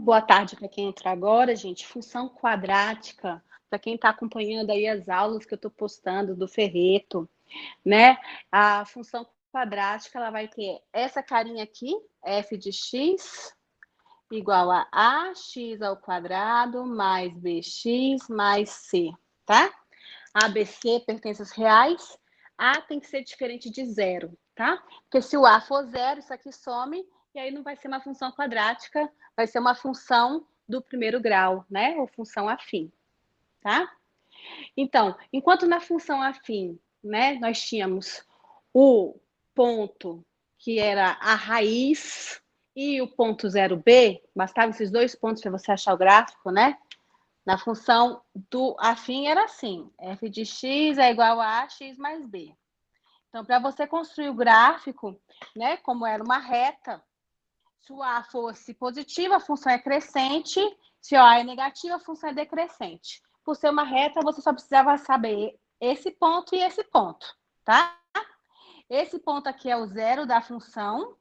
boa tarde para quem entra agora, gente. Função quadrática, para quem está acompanhando aí as aulas que eu estou postando do Ferreto, né? A função quadrática, ela vai ter essa carinha aqui, f de x igual a ax ao quadrado mais bx mais c, tá? A, B, C, pertenças reais. A tem que ser diferente de zero, tá? Porque se o A for zero, isso aqui some, e aí não vai ser uma função quadrática, vai ser uma função do primeiro grau, né? Ou função afim, tá? Então, enquanto na função afim, né, nós tínhamos o ponto que era a raiz e o ponto 0b, bastavam esses dois pontos para você achar o gráfico, né? Na função do afim era assim, f de x é igual a x mais b. Então, para você construir o gráfico, né, como era uma reta, se o a fosse positivo, a função é crescente, se o a é negativo, a função é decrescente. Por ser uma reta, você só precisava saber esse ponto e esse ponto, tá? Esse ponto aqui é o zero da função,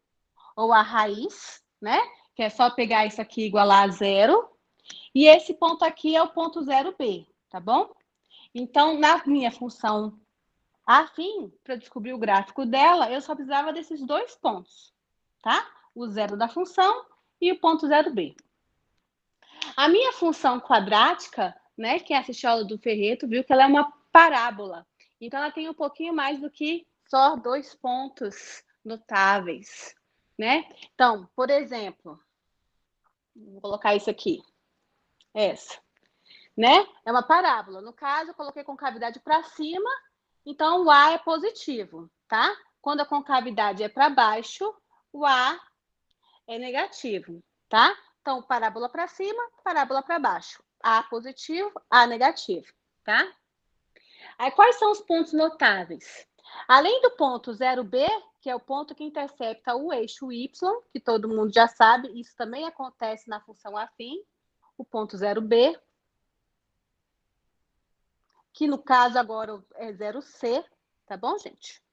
ou a raiz, né? Que é só pegar isso aqui e igualar a zero. E esse ponto aqui é o ponto 0b, tá bom? Então, na minha função afim, para descobrir o gráfico dela, eu só precisava desses dois pontos, tá? O zero da função e o ponto 0b. A minha função quadrática, né, quem assistiu a aula do Ferreto, viu que ela é uma parábola. Então, ela tem um pouquinho mais do que só dois pontos notáveis, né? Então, por exemplo, vou colocar isso aqui, essa, né? É uma parábola. No caso, eu coloquei concavidade para cima, então o A é positivo, tá? Quando a concavidade é para baixo, o A é negativo, tá? Então, parábola para cima, parábola para baixo. A positivo, A negativo, tá? Aí, quais são os pontos notáveis? Além do ponto 0b, que é o ponto que intercepta o eixo y, que todo mundo já sabe, isso também acontece na função afim, o ponto 0b, que no caso agora é 0c, tá bom, gente?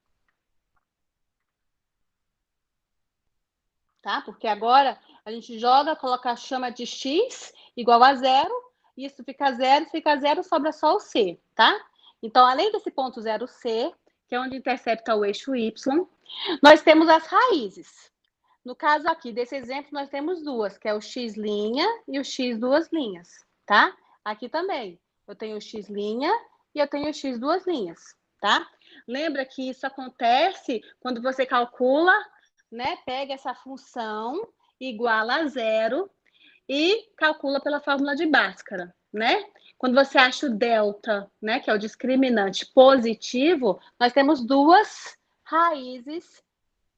Tá? Porque agora a gente joga, coloca a chama de x igual a zero, isso fica zero, sobra só o c, tá? Então, além desse ponto 0c, que é onde intercepta o eixo y, nós temos as raízes. No caso aqui, desse exemplo, nós temos duas, que é o x' e o x duas linhas, tá? Aqui também, eu tenho o x' e eu tenho o x duas linhas, tá? Lembra que isso acontece quando você calcula, né? Pega essa função igual a zero e calcula pela fórmula de Bhaskara, né? Quando você acha o delta, né, que é o discriminante positivo, nós temos duas raízes,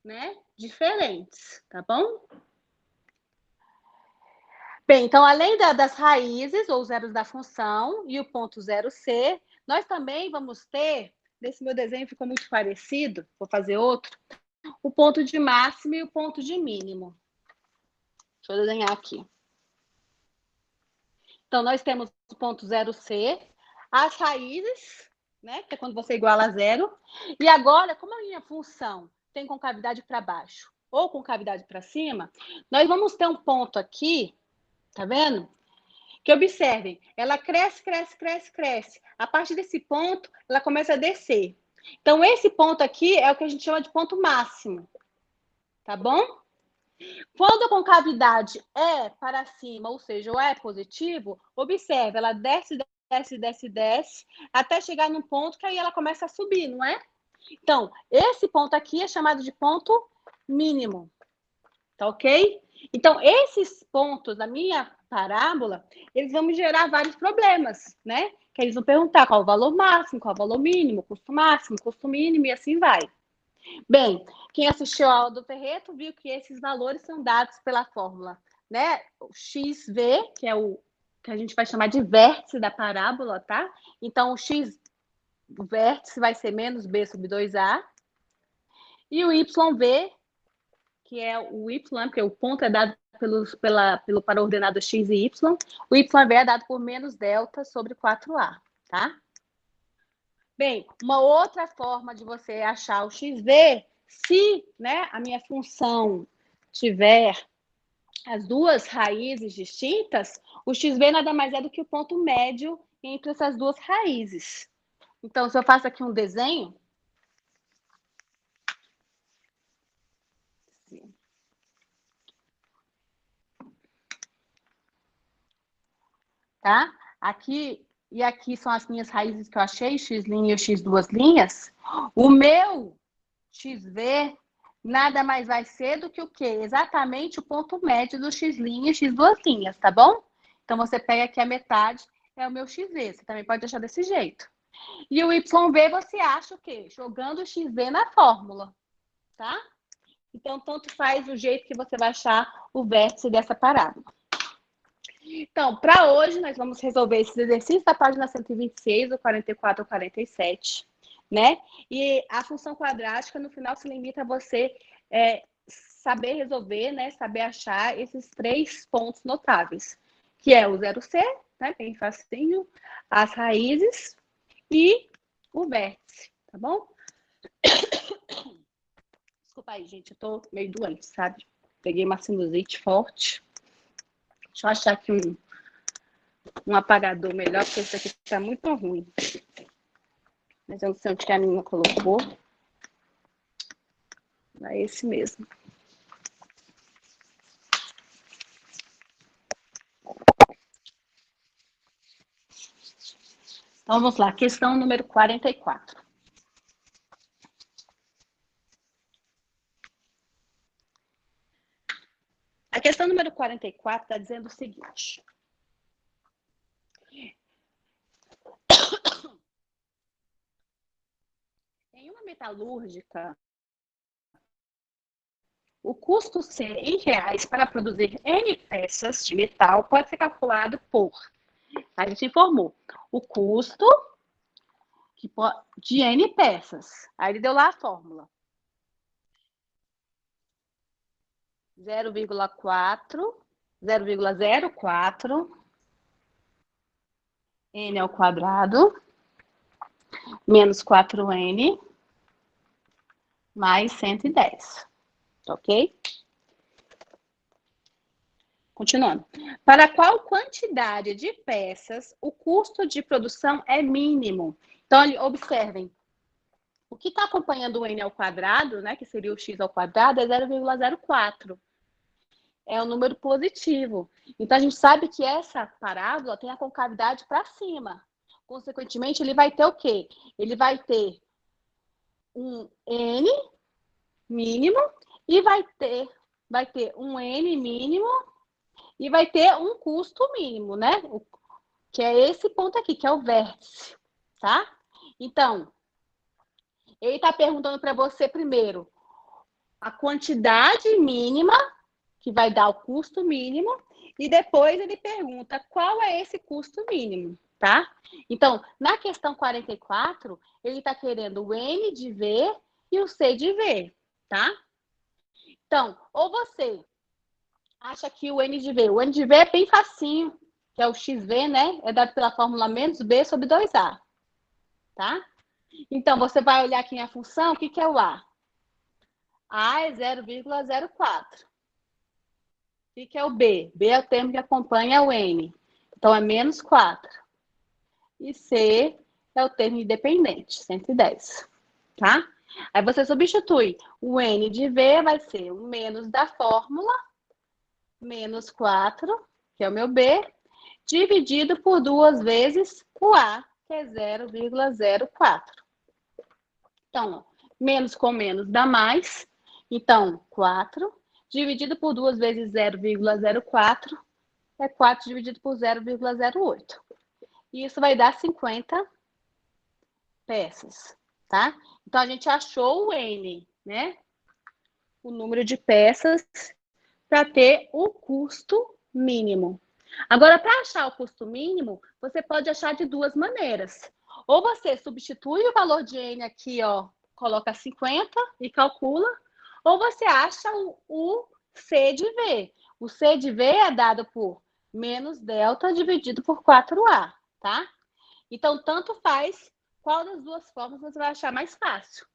né, diferentes, tá bom? Bem, então, além das raízes, ou zeros da função, e o ponto 0c, nós também vamos ter, nesse meu desenho ficou muito parecido, vou fazer outro, o ponto de máximo e o ponto de mínimo. Deixa eu desenhar aqui. Então, nós temos o ponto 0c, as raízes, né, que é quando você iguala a zero, e agora, como a minha função tem concavidade para baixo ou concavidade para cima, nós vamos ter um ponto aqui, tá vendo? Que observem, ela cresce, cresce, cresce, cresce. A partir desse ponto, ela começa a descer. Então, esse ponto aqui é o que a gente chama de ponto máximo, tá bom? Quando a concavidade é para cima, ou seja, o é positivo, observe, ela desce, desce, desce, desce, até chegar num ponto que aí ela começa a subir, não é? Então, esse ponto aqui é chamado de ponto mínimo, tá ok? Então, esses pontos da minha parábola, eles vão me gerar vários problemas, né? Que eles vão perguntar qual o valor máximo, qual o valor mínimo, custo máximo, custo mínimo e assim vai. Bem, quem assistiu a aula do Ferreto viu que esses valores são dados pela fórmula, né? O XV, que é o que a gente vai chamar de vértice da parábola, tá? Então, o X, o vértice vai ser menos B sobre 2A. E o YV, que é o Y, porque o ponto é dado para ordenado X e Y. O YV é dado por menos delta sobre 4A, tá? Bem, uma outra forma de você achar o XV, se, né, a minha função tiver as duas raízes distintas, o xv nada mais é do que o ponto médio entre essas duas raízes. Então, se eu faço aqui um desenho, tá? Aqui e aqui são as minhas raízes que eu achei, x' e o x duas linhas. O meu xv nada mais vai ser do que o quê? Exatamente o ponto médio do x' e x duas linhas, tá bom? Então, você pega aqui a metade, é o meu xv. Você também pode achar desse jeito. E o YV você acha o quê? Jogando o XV na fórmula, tá? Então, tanto faz o jeito que você vai achar o vértice dessa parábola. Então, para hoje, nós vamos resolver esses exercícios da página 126, o 44 ou 47, né? E a função quadrática, no final, se limita a você saber resolver, né? Saber achar esses 3 pontos notáveis, que é o 0C, né? Bem facinho, as raízes e o vértice, tá bom? Desculpa aí, gente, eu tô meio doente, sabe? Peguei uma sinusite forte. Deixa eu achar aqui um apagador melhor, porque esse aqui tá muito ruim. Mas eu não sei onde que a menina colocou. É esse mesmo. Então, vamos lá. Questão número 44. A questão número 44 está dizendo o seguinte. Em uma metalúrgica, o custo C em reais para produzir N peças de metal pode ser calculado por... A gente informou o custo de N peças. Aí ele deu lá a fórmula. 0,04 N ao quadrado menos 4N mais 110. Ok? Continuando. Para qual quantidade de peças o custo de produção é mínimo? Então, observem. O que está acompanhando o N ao quadrado, né, que seria o x ao quadrado, é 0,04. É um número positivo. Então, a gente sabe que essa parábola tem a concavidade para cima. Consequentemente, ele vai ter o quê? Ele vai ter um N mínimo e vai ter um N mínimo e vai ter um custo mínimo, né? Que é esse ponto aqui, que é o vértice, tá? Então, ele está perguntando para você primeiro a quantidade mínima, que vai dar o custo mínimo, e depois ele pergunta qual é esse custo mínimo, tá? Então, na questão 44, ele está querendo o N de V e o C de V, tá? Então, ou você acha que o N de V é bem facinho, que é o XV, né? É dado pela fórmula menos B sobre 2A, tá? Então, você vai olhar aqui na função, o que é o A? A é 0,04. O que é o B? B é o termo que acompanha o N. Então, é menos 4. E C é o termo independente, 110. Tá? Aí você substitui. O N de V vai ser o menos da fórmula, menos 4, que é o meu B, dividido por 2 vezes o A, que é 0,04. Então, menos com menos dá mais. Então, 4 dividido por 2 vezes 0,04 é 4 dividido por 0,08. E isso vai dar 50 peças, tá? Então, a gente achou o N, né? O número de peças para ter o custo mínimo. Agora, para achar o custo mínimo, você pode achar de duas maneiras. Ou você substitui o valor de N aqui, ó, coloca 50 e calcula, ou você acha o C de V. O C de V é dado por menos delta dividido por 4A, tá? Então, tanto faz qual das duas formas você vai achar mais fácil.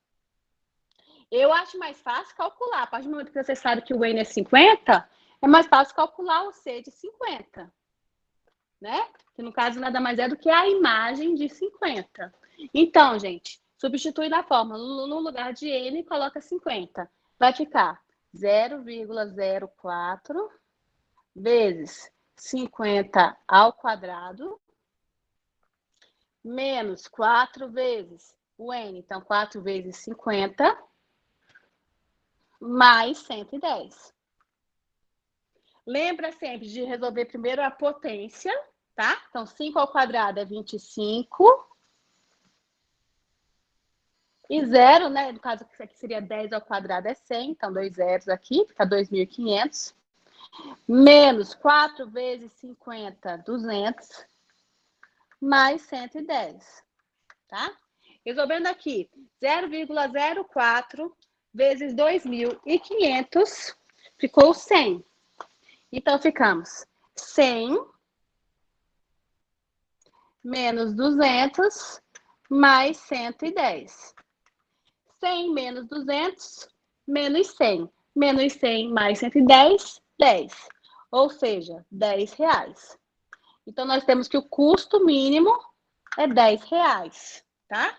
Eu acho mais fácil calcular. A partir do momento que você sabe que o N é 50, é mais fácil calcular o C de 50, né? Que no caso nada mais é do que a imagem de 50. Então, gente, substitui na fórmula. No lugar de N, coloca 50. Vai ficar 0,04 vezes 50 ao quadrado, menos 4 vezes o N. Então, 4 vezes 50, mais 110. Lembra sempre de resolver primeiro a potência, tá? Então, 5 ao quadrado é 25. E 0, né? No caso, isso aqui seria 10 ao quadrado é 100. Então, 2 zeros aqui, fica 2.500. Menos 4 vezes 50, 200. Mais 110, tá? Resolvendo aqui, 0,04 vezes 2.500, ficou 100. Então, ficamos 100 menos 200 mais 110. 100 menos 200 menos 100. Menos 100 mais 110, 10. Ou seja, R$10. Então, nós temos que o custo mínimo é R$10, tá?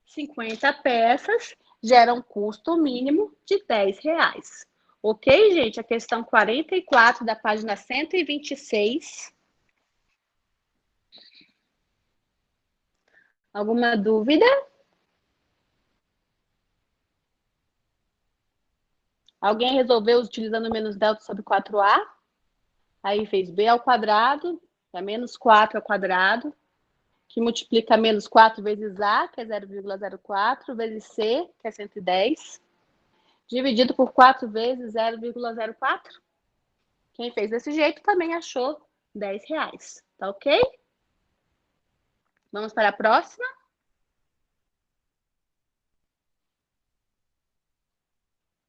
50 peças geram um custo mínimo de R$10. Ok, gente? A questão 44 da página 126. Alguma dúvida? Alguém resolveu utilizando menos delta sobre 4A? Aí fez B ao quadrado, é menos 4 ao quadrado, que multiplica menos 4 vezes A, que é 0,04, vezes C, que é 110, dividido por 4 vezes 0,04. Quem fez desse jeito também achou R$10, tá ok? Vamos para a próxima?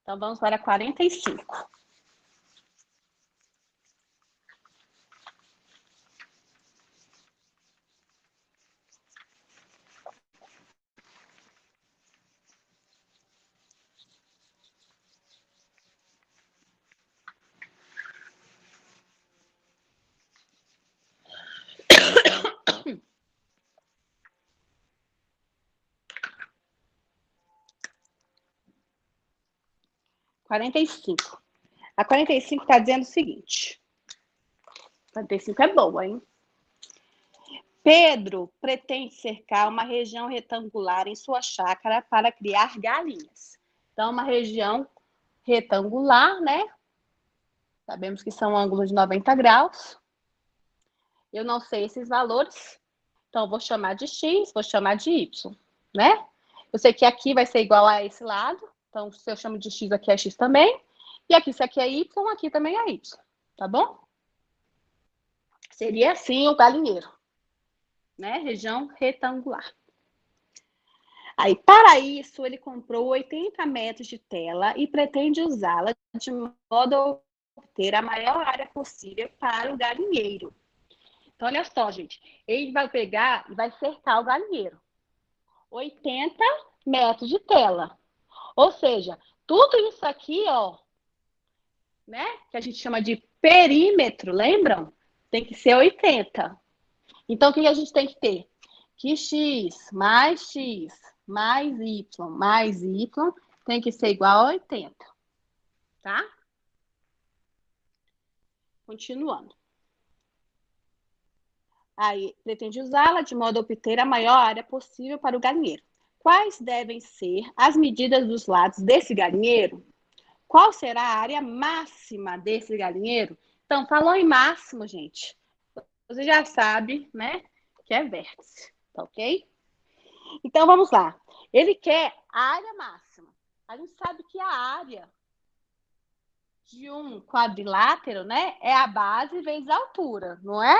Então, vamos para a 45. A 45 está dizendo o seguinte. 45 é boa, hein? Pedro pretende cercar uma região retangular em sua chácara para criar galinhas. Então, uma região retangular, né? Sabemos que são ângulos de 90 graus. Eu não sei esses valores, então vou chamar de x, vou chamar de y, né? Eu sei que aqui vai ser igual a esse lado, então se eu chamo de x, aqui é x também. E aqui, se aqui é y, aqui também é y, tá bom? Seria assim o galinheiro, né? Região retangular. Aí, para isso, ele comprou 80 metros de tela e pretende usá-la de modo a obter a maior área possível para o galinheiro. Então, olha só, gente. Ele vai pegar e vai cercar o galinheiro. 80 metros de tela. Ou seja, tudo isso aqui, ó, né? Que a gente chama de perímetro, lembram? Tem que ser 80. Então, o que a gente tem que ter? Que x mais y tem que ser igual a 80. Tá? Continuando. Aí, pretende usá-la de modo a obter a maior área possível para o galinheiro. Quais devem ser as medidas dos lados desse galinheiro? Qual será a área máxima desse galinheiro? Então, falou em máximo, gente. Você já sabe, né? Que é vértice, tá ok? Então, vamos lá. Ele quer a área máxima. A gente sabe que a área de um quadrilátero, né, é a base vezes a altura, não é?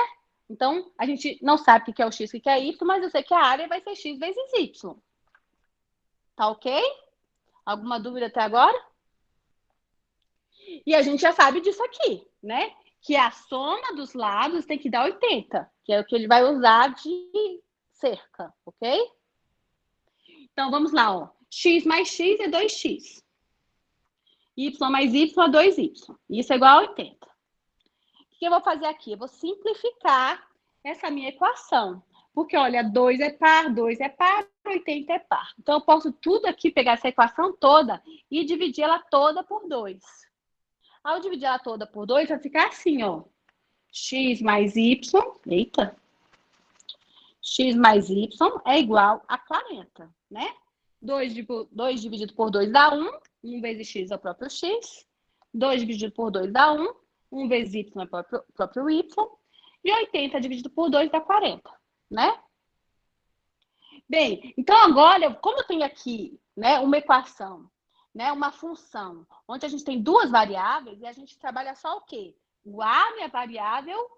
Então, a gente não sabe o que é o x e o que é y, mas eu sei que a área vai ser x vezes y. Tá ok? Alguma dúvida até agora? E a gente já sabe disso aqui, né? Que a soma dos lados tem que dar 80, que é o que ele vai usar de cerca, ok? Então, vamos lá, ó. X mais x é 2x. Y mais y é 2y. Isso é igual a 80. O que eu vou fazer aqui? Eu vou simplificar essa minha equação. Porque, olha, 2 é par, 80 é par. Então, eu posso tudo aqui, pegar essa equação toda e dividir ela toda por 2. Ao dividir ela toda por 2, vai ficar assim, ó. X mais Y, eita. X mais Y é igual a 40, né? 2 dividido por 2 dá 1. 1 vezes x é o próprio x. 2 dividido por 2 dá 1. 1 vezes y é o próprio y. E 80 dividido por 2 dá 40, né? Bem, então agora, como eu tenho aqui, né, uma equação, né, uma função, onde a gente tem duas variáveis, e a gente trabalha só o quê? O a minha variável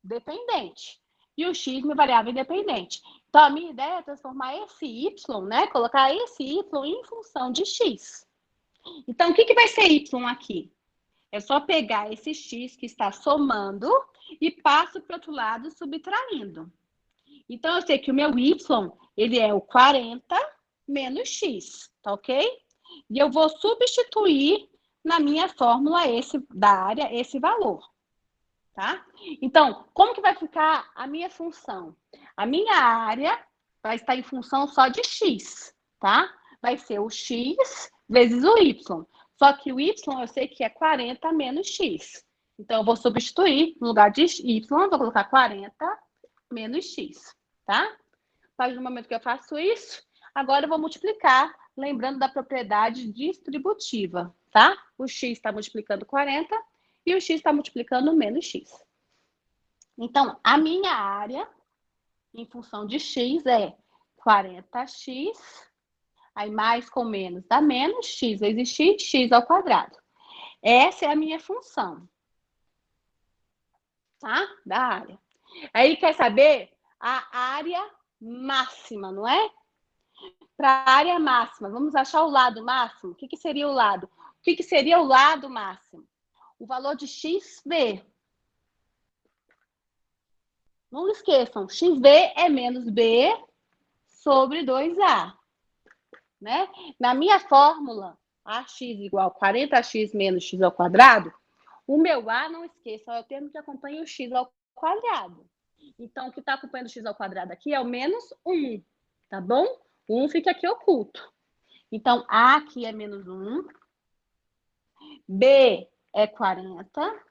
dependente e o x minha variável independente. Então, a minha ideia é transformar esse y, né, colocar esse y em função de x. Então, o que vai ser y aqui? É só pegar esse x que está somando e passo para o outro lado subtraindo. Então, eu sei que o meu y, ele é o 40 menos x, tá ok? E eu vou substituir na minha fórmula da área esse valor, tá? Então, como que vai ficar a minha função? A minha área vai estar em função só de x, tá? Vai ser o x vezes o y. Só que o y eu sei que é 40 menos x. Então, eu vou substituir, no lugar de y, eu vou colocar 40 menos x, tá? A partir do momento que eu faço isso, agora eu vou multiplicar, lembrando da propriedade distributiva, tá? O x está multiplicando 40 e o x está multiplicando menos x. Então, a minha área, em função de x, é 40x, aí mais com menos dá menos, x vezes x, x ao quadrado. Essa é a minha função, tá? Da área. Aí ele quer saber a área máxima, não é? Para a área máxima, vamos achar o lado máximo? O que seria o lado? O que seria o lado máximo? O valor de xv. Não esqueçam, xv é menos b sobre 2a. Né? Na minha fórmula, ax igual a 40x menos x ao quadrado, o meu a, não esqueça, é o termo que acompanha o x ao quadrado. Então, o que está acompanhando o x ao quadrado aqui é o menos 1, tá bom? O 1 fica aqui oculto. Então, a aqui é menos 1, b é 40,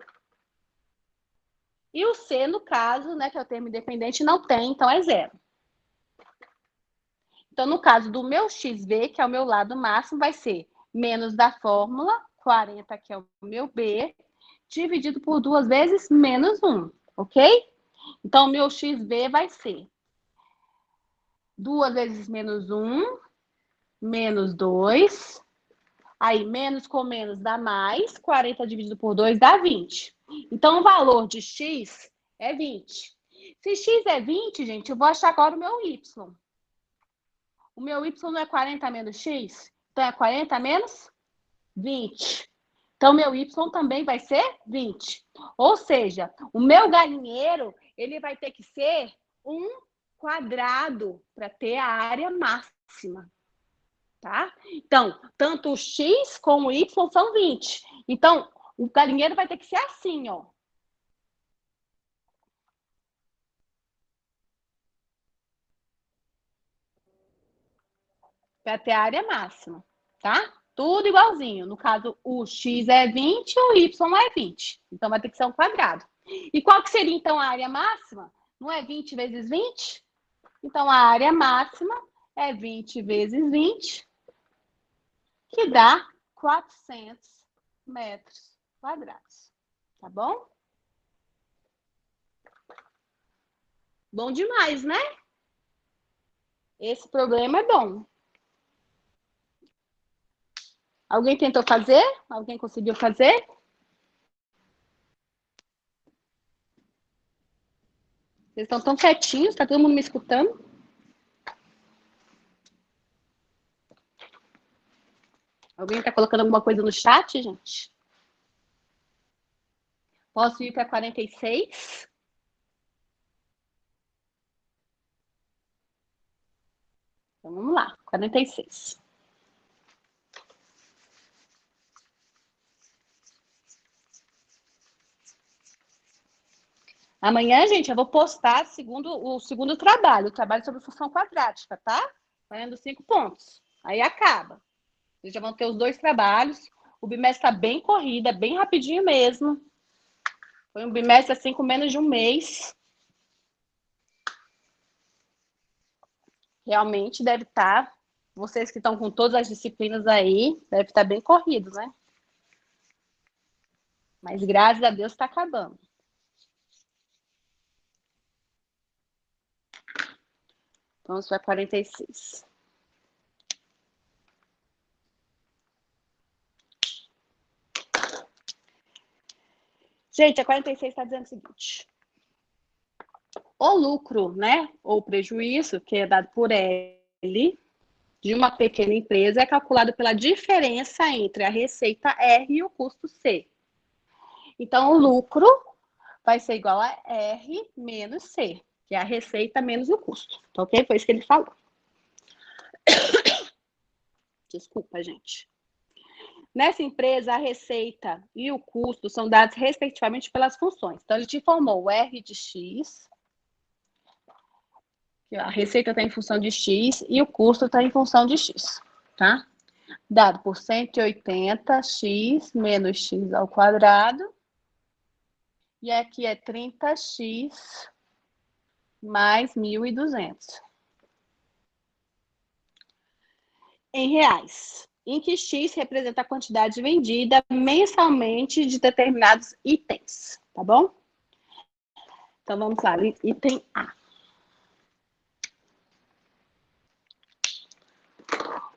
e o c, no caso, né, que é o termo independente, não tem, então é 0. Então, no caso do meu xv, que é o meu lado máximo, vai ser menos da fórmula, 40, que é o meu b, dividido por 2 vezes menos 1, ok? Então, o meu xv vai ser 2 vezes menos 1, menos 2. Aí, menos com menos dá mais. 40 dividido por 2 dá 20. Então, o valor de x é 20. Se x é 20, gente, eu vou achar agora o meu y. O meu y não é 40 menos x? Então, é 40 menos 20. Então, meu y também vai ser 20. Ou seja, o meu galinheiro, ele vai ter que ser um quadrado para ter a área máxima. Tá? Então, tanto o x como o y são 20. Então, o galinheiro vai ter que ser assim, ó. Para ter a área máxima, tá? Tudo igualzinho. No caso, o x é 20 e o y é 20. Então, vai ter que ser um quadrado. E qual que seria, então, a área máxima? Não é 20 vezes 20? Então, a área máxima é 20 vezes 20, que dá 400 metros quadrados. Tá bom? Bom demais, né? Esse problema é bom. Alguém tentou fazer? Alguém conseguiu fazer? Vocês estão tão quietinhos, está todo mundo me escutando? Alguém está colocando alguma coisa no chat, gente? Posso ir para 46? Então, vamos lá, 46. Amanhã, gente, eu vou postar o segundo trabalho, o trabalho sobre função quadrática, tá? Valendo 5 pontos. Aí acaba. Vocês já vão ter os 2 trabalhos. O bimestre está bem corrido, é bem rapidinho mesmo. Foi um bimestre assim com menos de um mês. Realmente deve estar, vocês que estão com todas as disciplinas aí, deve estar bem corrido, né? Mas graças a Deus está acabando. Vamos para 46. Gente, a 46 está dizendo o seguinte. O lucro, né, ou prejuízo, que é dado por L, de uma pequena empresa, é calculado pela diferença entre a receita R e o custo C. Então, o lucro vai ser igual a R menos C, que é a receita menos o custo. Tá ok? Foi isso que ele falou. Desculpa, gente. Nessa empresa, a receita e o custo são dados respectivamente pelas funções. Então, ele te informou o R de X, a receita está em função de X e o custo está em função de X, tá? Dado por 180x menos x ao quadrado. E aqui é 30x mais 1.200. Em reais, em que X representa a quantidade vendida mensalmente de determinados itens, tá bom? Então, vamos lá, item A.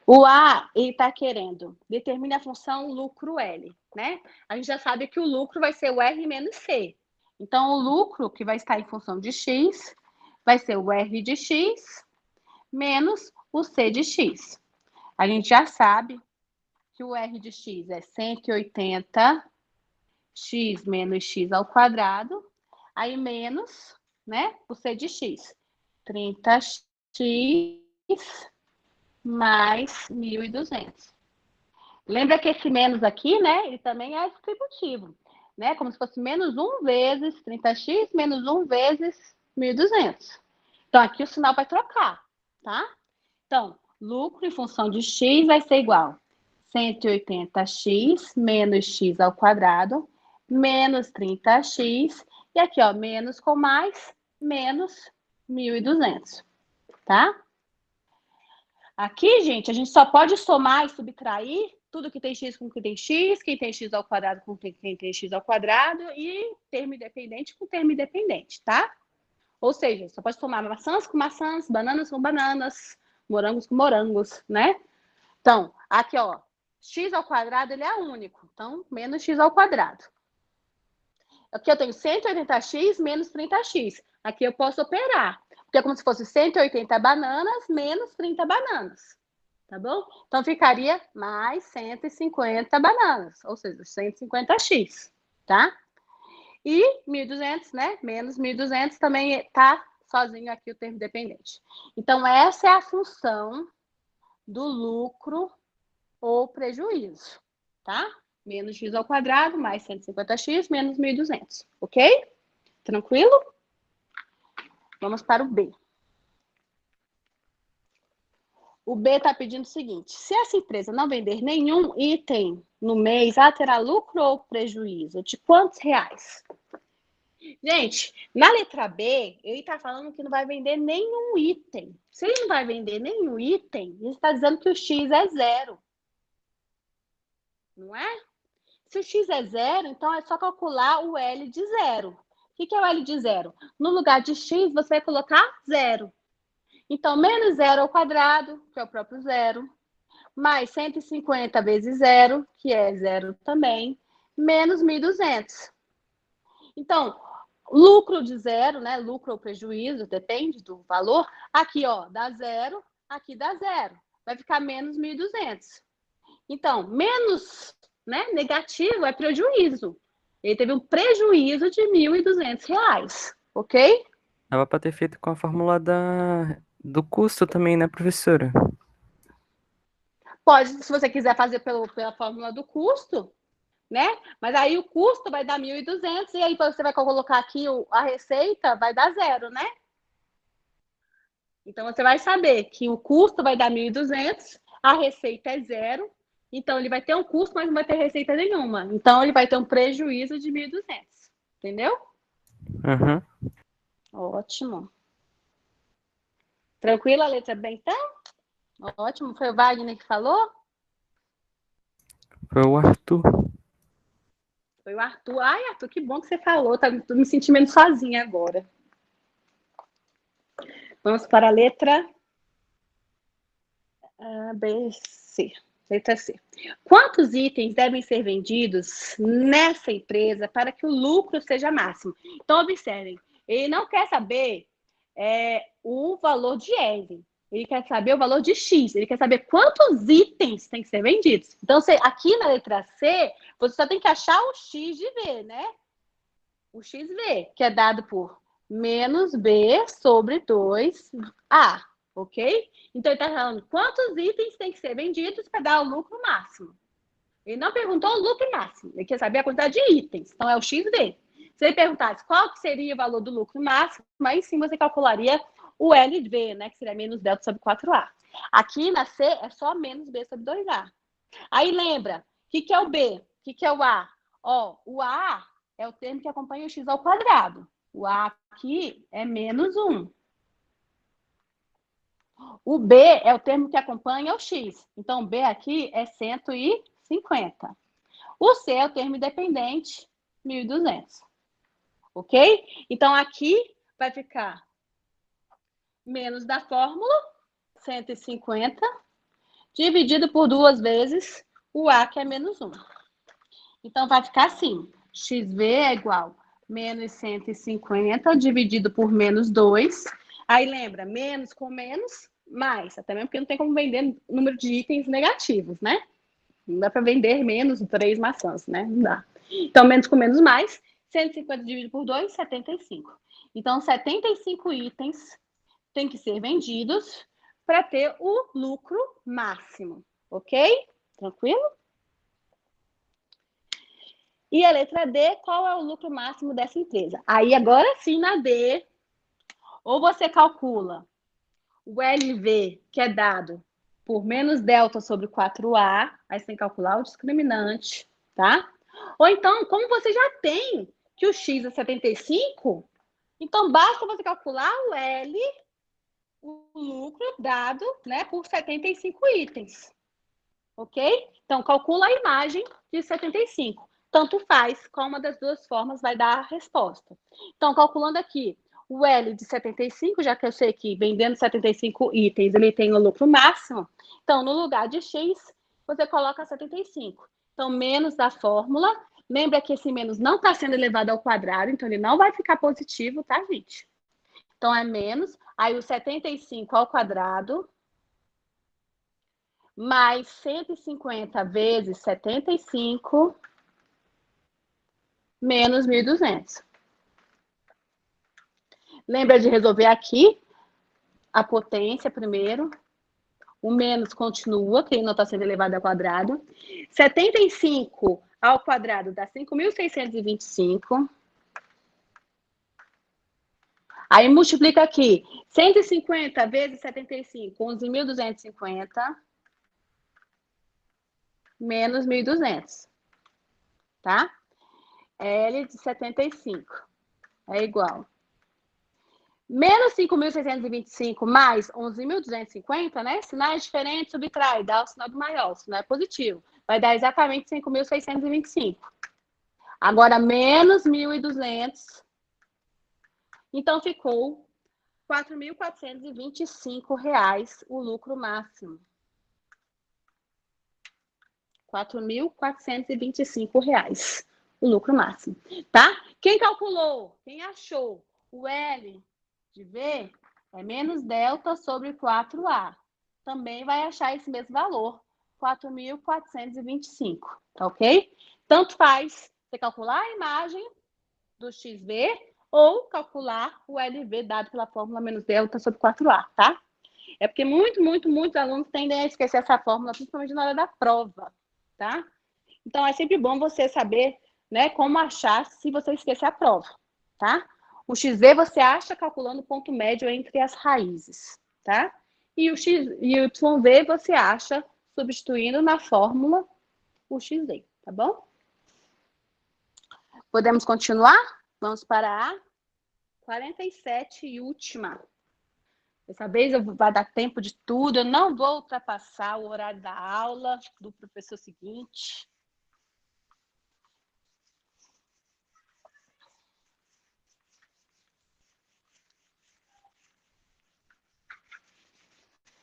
O A, ele está querendo, determine a função lucro L, né? A gente já sabe que o lucro vai ser o R menos C. Então, o lucro, que vai estar em função de X, vai ser o R de X menos o C de X. A gente já sabe que o R de X é 180x menos x ao quadrado, aí menos, né, o C de X, 30x mais 1.200. Lembra que esse menos aqui, né, ele também é distributivo, né, como se fosse menos 1 vezes 30x menos 1 vezes 1.200. Então, aqui o sinal vai trocar, tá? Então, lucro em função de x vai ser igual 180x menos x ao quadrado, menos 30x, e aqui, ó, menos com mais, menos 1.200, tá? Aqui, gente, a gente só pode somar e subtrair tudo que tem x com que tem x, quem tem x ao quadrado com quem tem x ao quadrado, e termo independente com termo independente, tá? Ou seja, só pode somar maçãs com maçãs, bananas com bananas, morangos com morangos, né? Então, aqui, ó, x ao quadrado, ele é único. Então, menos x ao quadrado. Aqui eu tenho 180x menos 30x. Aqui eu posso operar. Porque é como se fosse 180 bananas menos 30 bananas. Tá bom? Então, ficaria mais 150 bananas. Ou seja, 150x. Tá? E 1.200, né? Menos 1.200 também está sozinho aqui o termo dependente. Então, essa é a função do lucro ou prejuízo, tá? Menos x ao quadrado mais 150x menos 1.200, ok? Tranquilo? Vamos para o B. O B está pedindo o seguinte: se essa empresa não vender nenhum item no mês, ela terá lucro ou prejuízo? De quantos reais? Gente, na letra B, ele está falando que não vai vender nenhum item. Se ele não vai vender nenhum item, ele está dizendo que o X é zero. Não é? Se o X é zero, então é só calcular o L de zero. O que é o L de zero? No lugar de X, você vai colocar zero. Então, menos zero ao quadrado, que é o próprio zero, mais 150 vezes zero, que é zero também, menos 1.200. Então, lucro de zero, né? Lucro ou prejuízo, depende do valor. Aqui, ó, dá zero, aqui dá zero. Vai ficar menos 1.200. Então, menos, né, negativo é prejuízo. Ele teve um prejuízo de R$ 1.200, ok? Dava para ter feito com a fórmula do custo também, né, professora? Pode, se você quiser fazer pela fórmula do custo, né? Mas aí o custo vai dar 1.200 e aí você vai colocar aqui a receita, vai dar zero, né? Então, você vai saber que o custo vai dar 1.200, a receita é zero, então ele vai ter um custo, mas não vai ter receita nenhuma. Então, ele vai ter um prejuízo de 1.200, entendeu? Uhum. Ótimo. Tranquila a letra B, então? Ótimo. Foi o Wagner que falou? Foi o Arthur. Foi o Arthur. Ai, Arthur, que bom que você falou. Tô me sentindo menos sozinha agora. Vamos para a letra B, C. Letra C. Quantos itens devem ser vendidos nessa empresa para que o lucro seja máximo? Então, observem. Ele não quer saber o valor de L. Ele quer saber o valor de X. Ele quer saber quantos itens têm que ser vendidos. Então, aqui na letra C, você só tem que achar o X de V, né? O XV, que é dado por menos B sobre 2A, ok? Então, ele está falando quantos itens tem que ser vendidos para dar o lucro máximo. Ele não perguntou o lucro máximo, ele quer saber a quantidade de itens, então é o XV. Se ele perguntasse qual que seria o valor do lucro máximo, aí sim você calcularia o LV, né, que seria menos delta sobre 4A. Aqui na C é só menos B sobre 2A. Aí lembra, o que é o B? O que é o A? Ó, o A é o termo que acompanha o x ao quadrado. O A aqui é menos 1. O B é o termo que acompanha o x. Então, o B aqui é 150. O C é o termo independente, 1.200. Ok? Então, aqui vai ficar menos da fórmula, 150, dividido por 2 vezes o A, que é menos 1. Então, vai ficar assim. XV é igual a menos 150 dividido por menos 2. Aí, lembra, menos com menos, mais. Até mesmo porque não tem como vender número de itens negativos, né? Não dá para vender menos 3 maçãs, né? Não dá. Então, menos com menos, mais. 150 dividido por 2, 75. Então, 75 itens têm que ser vendidos para ter o lucro máximo. Ok? Tranquilo? E a letra D, qual é o lucro máximo dessa empresa? Aí, agora sim, na D, ou você calcula o LV, que é dado por menos delta sobre 4A, aí você tem que calcular o discriminante, tá? Ou então, como você já tem que o X é 75, então basta você calcular o L, o lucro dado, né, por 75 itens. Ok? Então, calcula a imagem de 75. Tanto faz, qual uma das duas formas vai dar a resposta. Então, calculando aqui o L de 75, já que eu sei que vendendo 75 itens ele tem o lucro máximo, então, no lugar de X, você coloca 75. Então, menos da fórmula. Lembra que esse menos não está sendo elevado ao quadrado, então ele não vai ficar positivo, tá, gente? Então, é menos. Aí, o 75 ao quadrado mais 150 vezes 75 menos 1.200. Lembra de resolver aqui a potência primeiro. O menos continua, que não está sendo elevado ao quadrado. 75 ao quadrado dá 5.625. Aí multiplica aqui. 150 vezes 75, 11.250. Menos 1.200. Tá? L de 75 é igual. Menos 5.625 mais 11.250, né? Sinais diferentes, subtrai, dá o sinal do maior, o sinal é positivo. Vai dar exatamente 5.625. Agora, menos 1.200. Então, ficou R$ 4.425 o lucro máximo. R$ 4.425 o lucro máximo, tá? Quem calculou? Quem achou? O L de V é menos delta sobre 4A. Também vai achar esse mesmo valor, 4.425, tá ok? Tanto faz você calcular a imagem do XV ou calcular o LV dado pela fórmula menos delta sobre 4A, tá? É porque muitos alunos tendem a esquecer essa fórmula, principalmente na hora da prova, tá? Então, é sempre bom você saber, né, como achar se você esquecer a prova, tá? O XV você acha calculando o ponto médio entre as raízes, tá? E o YV você acha substituindo na fórmula o XV, tá bom? Podemos continuar? Vamos para a 47 e última. Dessa vez vai dar tempo de tudo, eu não vou ultrapassar o horário da aula do professor seguinte.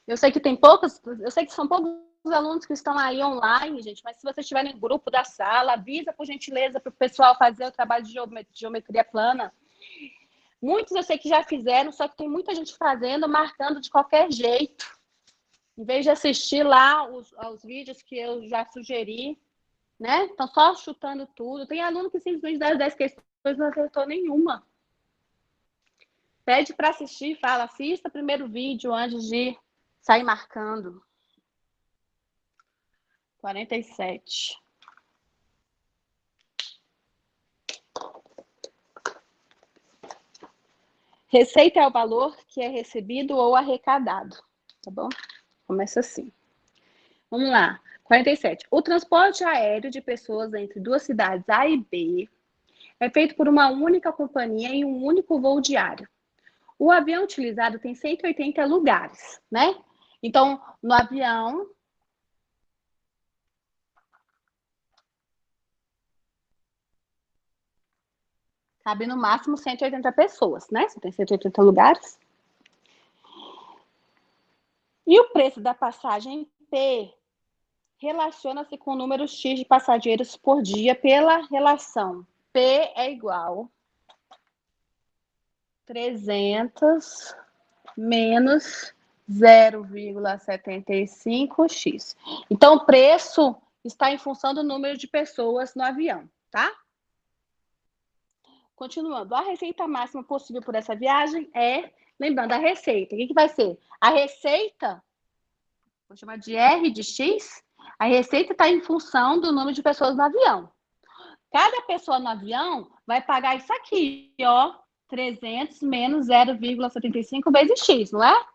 Eu sei que são poucos alunos que estão aí online, gente, mas se vocês estiverem no grupo da sala, avisa, por gentileza, para o pessoal fazer o trabalho de geometria plana. Muitos eu sei que já fizeram, só que tem muita gente fazendo, marcando de qualquer jeito. Em vez de assistir lá aos vídeos que eu já sugeri, né? Estão só chutando tudo. Tem aluno que simplesmente das 10 questões não acertou nenhuma. Pede para assistir, fala, assista o primeiro vídeo antes de sair marcando. 47. Receita é o valor que é recebido ou arrecadado, tá bom? Começa assim. Vamos lá. 47. O transporte aéreo de pessoas entre duas cidades A e B é feito por uma única companhia em um único voo diário. O avião utilizado tem 180 lugares, né? Então, no avião, cabe no máximo 180 pessoas, né? Você tem 180 lugares. E o preço da passagem P relaciona-se com o número X de passageiros por dia pela relação P é igual 300 menos 0,75x. Então, o preço está em função do número de pessoas no avião, tá? Continuando, a receita máxima possível por essa viagem é, lembrando, a receita. O que vai ser? A receita, vou chamar de R de X, a receita está em função do número de pessoas no avião. Cada pessoa no avião vai pagar isso aqui, ó, 300 menos 0,75 vezes X, não é?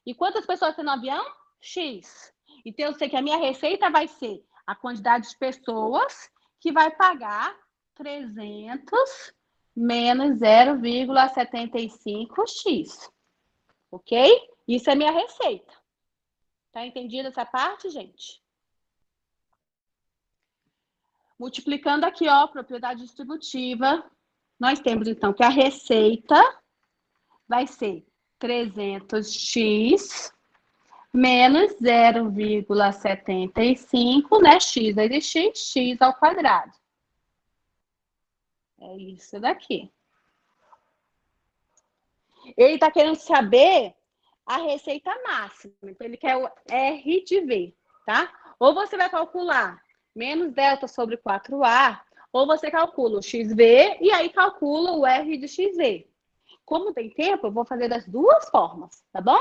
E quantas pessoas tem no avião? X. Então, eu sei que a minha receita vai ser a quantidade de pessoas que vai pagar 300 menos 0,75x. Ok? Isso é minha receita. Tá entendida essa parte, gente? Multiplicando aqui, ó, propriedade distributiva, nós temos, então, que a receita vai ser 300x menos 0,75, né? X vezes x ao quadrado. É isso daqui. Ele está querendo saber a receita máxima. Então, ele quer o R de V, tá? Ou você vai calcular menos delta sobre 4A, ou você calcula o XV e aí calcula o R de XV. Como tem tempo, eu vou fazer das duas formas, tá bom?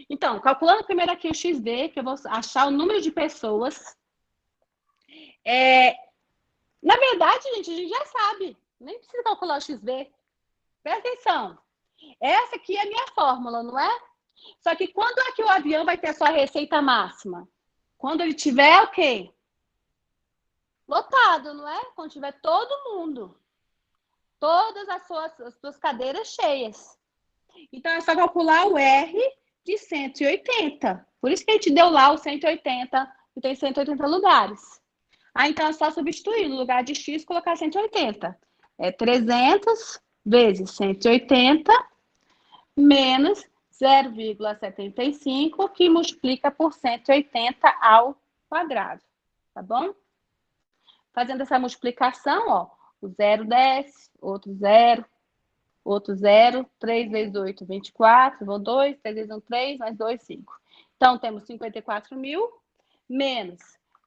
Então, calculando primeiro aqui o XV, que eu vou achar o número de pessoas. Na verdade, gente, a gente já sabe. Nem precisa calcular o XV. Presta atenção. Essa aqui é a minha fórmula, não é? Só que quando é que o avião vai ter a sua receita máxima? Quando ele tiver o quê? Lotado, não é? Quando tiver todo mundo. Todas as suas cadeiras cheias. Então, é só calcular o R de 180. Por isso que a gente deu lá o 180, que tem 180 lugares. Então, é só substituir. No lugar de X, colocar 180. É 300 vezes 180 menos 0,75, que multiplica por 180 ao quadrado. Tá bom? Fazendo essa multiplicação, ó, o 0 desce, outro 0, outro 0, 3 vezes 8, 24, vou 2, 3 vezes 1, 3, mais 2, 5. Então, temos 54 mil menos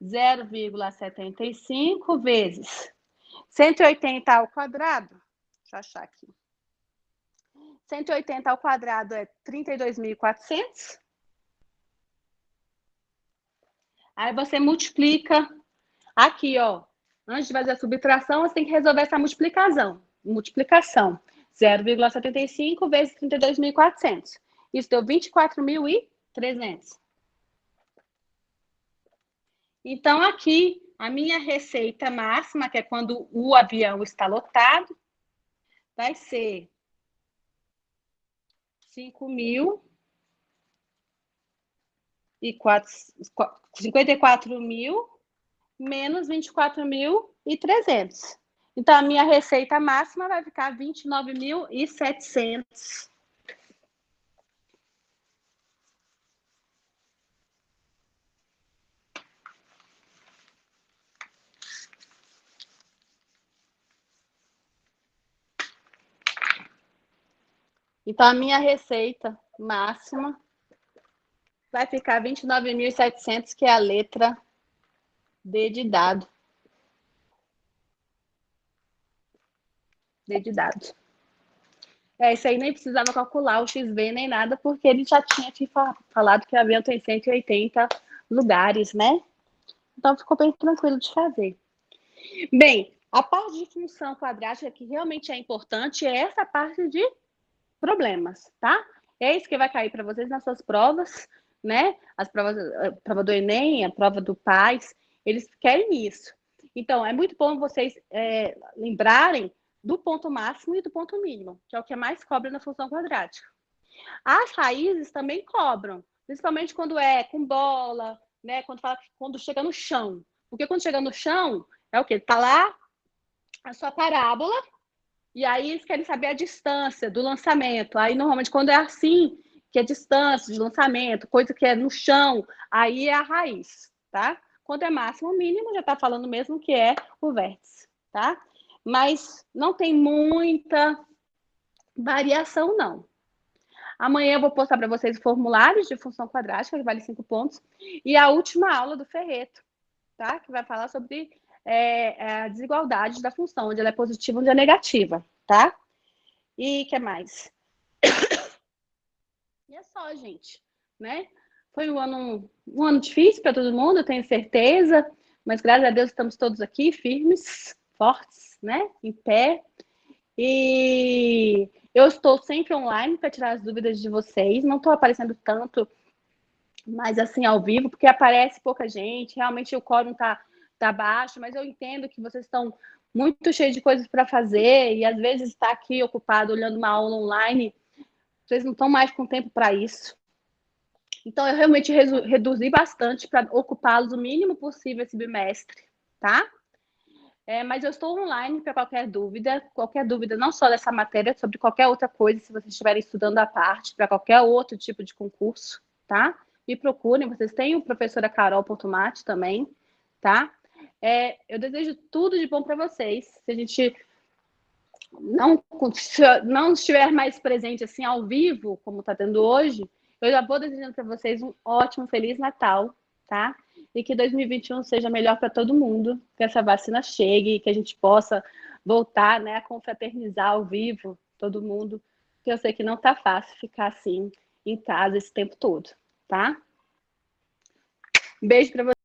0,75 vezes 180 ao quadrado. Deixa eu achar aqui. 180 ao quadrado é 32.400. Aí você multiplica Aqui, ó, antes de fazer a subtração, você tem que resolver essa multiplicação. 0,75 vezes 32.400. Isso deu 24.300. Então, aqui, a minha receita máxima, que é quando o avião está lotado, vai ser 54.000 menos 24.300. Então, a minha receita máxima vai ficar 29.700. Então, a minha receita máxima vai ficar 29.700, que é a letra D de dado. D de dado. Isso aí nem precisava calcular o XV nem nada, porque ele já tinha te falado que o avião tem 180 lugares, né? Então, ficou bem tranquilo de fazer. Bem, a parte de função quadrática que realmente é importante é essa parte de problemas, tá? É isso que vai cair para vocês nas suas provas, né? As provas, a prova do Enem, a prova do PAS, eles querem isso. Então, é muito bom vocês lembrarem do ponto máximo e do ponto mínimo, que é o que mais cobra na função quadrática. As raízes também cobram, principalmente quando é com bola, né? Quando chega no chão. Porque quando chega no chão, é o quê? Tá lá a sua parábola, e aí eles querem saber a distância do lançamento. Aí, normalmente, quando é assim, que é distância de lançamento, coisa que é no chão, aí é a raiz, tá? Quando é máximo, mínimo, já está falando mesmo que é o vértice, tá? Mas não tem muita variação, não. Amanhã eu vou postar para vocês formulários de função quadrática, que vale 5 pontos, e a última aula do Ferreto, tá? Que vai falar sobre a desigualdade da função, onde ela é positiva, onde é negativa, tá? E o que mais? E é só, gente, né? Foi um ano difícil para todo mundo, eu tenho certeza, mas graças a Deus estamos todos aqui, firmes, fortes, né? Em pé. E eu estou sempre online para tirar as dúvidas de vocês. Não estou aparecendo tanto, mas assim, ao vivo, porque aparece pouca gente. Realmente o quórum tá baixo, mas eu entendo que vocês estão muito cheios de coisas para fazer e às vezes está aqui ocupado olhando uma aula online. Vocês não estão mais com tempo para isso. Então, eu realmente reduzi bastante para ocupá-los o mínimo possível esse bimestre, tá? Mas eu estou online para qualquer dúvida não só dessa matéria, sobre qualquer outra coisa, se vocês estiverem estudando à parte, para qualquer outro tipo de concurso, tá? Me procurem, vocês têm o professora Carol Portumati também, tá? Eu desejo tudo de bom para vocês. Se a gente não estiver mais presente assim ao vivo, como está tendo hoje, eu já vou desejando para vocês um ótimo, feliz Natal, tá? E que 2021 seja melhor para todo mundo, que essa vacina chegue, que a gente possa voltar, né, a confraternizar ao vivo, todo mundo, porque eu sei que não tá fácil ficar assim em casa esse tempo todo, tá? Beijo para vocês.